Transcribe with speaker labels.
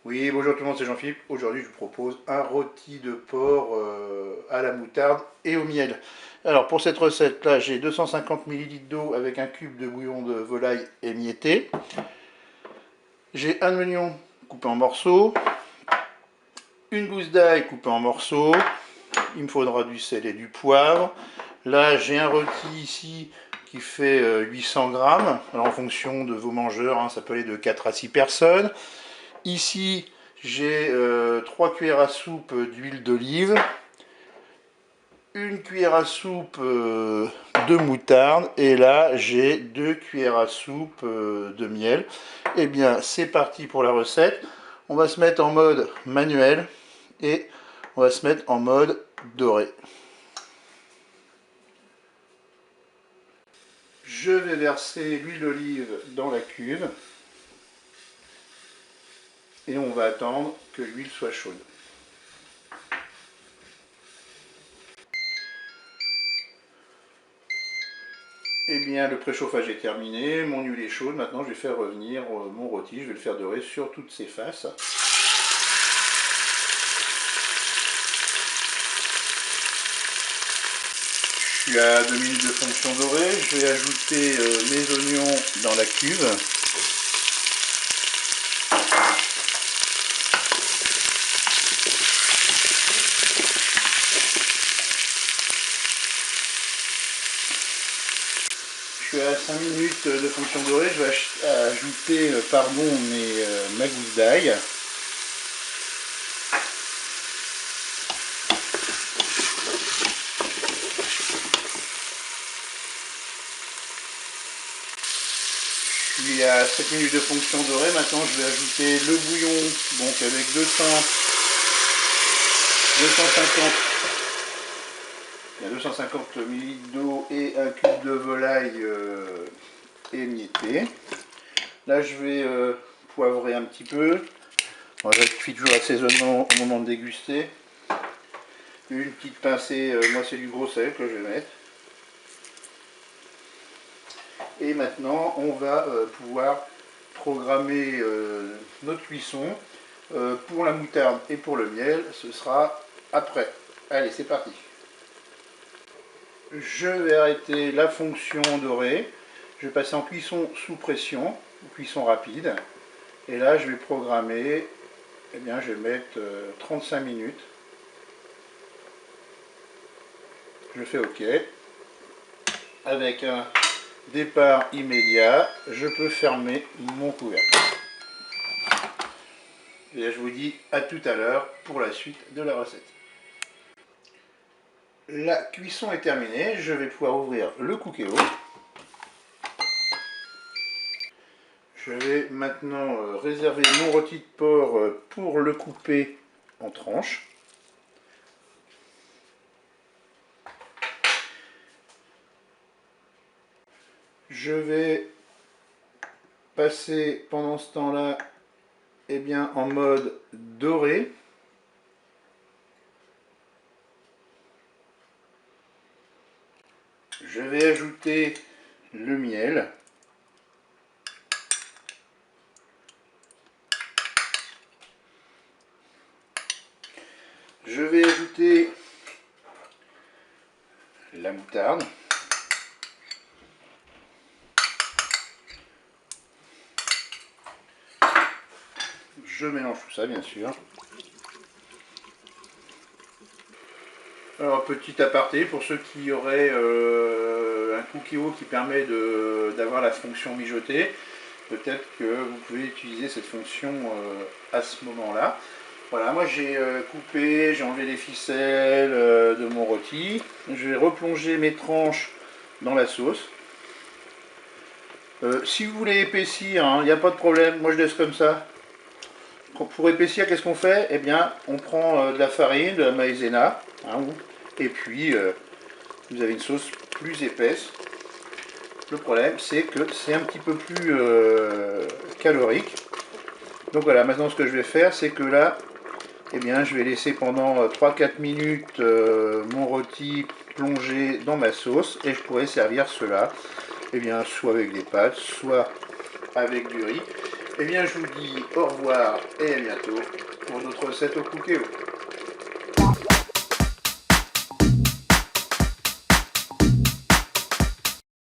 Speaker 1: Oui, bonjour tout le monde, c'est Jean-Philippe. Aujourd'hui, je vous propose un rôti de porc à la moutarde et au miel. Alors, pour cette recette-là, j'ai 250 ml d'eau avec un cube de bouillon de volaille émietté. J'ai un oignon coupé en morceaux, une gousse d'ail coupée en morceaux. Il me faudra du sel et du poivre. Là, j'ai un rôti ici qui fait 800 grammes. Alors, en fonction de vos mangeurs, hein, ça peut aller de 4 à 6 personnes. Ici, j'ai 3 cuillères à soupe d'huile d'olive, une cuillère à soupe de moutarde, et là j'ai 2 cuillères à soupe de miel. Et bien, c'est parti pour la recette. On va se mettre en mode manuel et on va se mettre en mode doré. Je vais verser l'huile d'olive dans la cuve et on va attendre que l'huile soit chaude. Eh bien, le préchauffage est terminé, mon huile est chaude. Maintenant, je vais faire revenir mon rôti. Je vais le faire dorer sur toutes ses faces. Je suis à 2 minutes de fonction dorée. Je vais ajouter mes oignons dans la cuve. Je suis à 5 minutes de fonction dorée. Je vais ajouter ma gousse d'ail. Je suis à 7 minutes de fonction dorée. Maintenant, je vais ajouter le bouillon, donc avec 250 ml d'eau et un cube de volaille émietté. Là, je vais poivrer un petit peu. Bon, je fais toujours l'assaisonnement au moment de déguster. Une petite pincée, moi c'est du gros sel que je vais mettre. Et maintenant, on va pouvoir programmer notre cuisson. Pour la moutarde et pour le miel, ce sera après. Allez, c'est parti. Je vais arrêter la fonction dorée. Je vais passer en cuisson sous pression, cuisson rapide. Et là, je vais programmer, eh bien, je vais mettre 35 minutes. Je fais OK. Avec un départ immédiat, je peux fermer mon couvercle. Et là, je vous dis à tout à l'heure pour la suite de la recette. La cuisson est terminée, je vais pouvoir ouvrir le cookéo. Je vais maintenant réserver mon rôti de porc pour le couper en tranches. Je vais passer pendant ce temps-là en mode doré. Je vais ajouter le miel. Je vais ajouter la moutarde. Je mélange tout ça, bien sûr. Alors, petit aparté, pour ceux qui auraient un cookéo qui permet d'avoir la fonction mijotée, peut-être que vous pouvez utiliser cette fonction à ce moment-là. Voilà, moi j'ai coupé, j'ai enlevé les ficelles de mon rôti. Je vais replonger mes tranches dans la sauce. Si vous voulez épaissir, il n'y a pas de problème, moi je laisse comme ça. Pour épaissir, qu'est-ce qu'on fait? Eh bien, on prend de la farine, de la maïzena, et puis vous avez une sauce plus épaisse. Le problème, c'est que c'est un petit peu plus calorique. Donc voilà, maintenant ce que je vais faire, c'est que là, eh bien, je vais laisser pendant 3-4 minutes mon rôti plongé dans ma sauce, et je pourrais servir cela, eh bien, soit avec des pâtes, soit avec du riz. Eh bien, je vous dis au revoir et à bientôt pour d'autres recettes au Cookéo.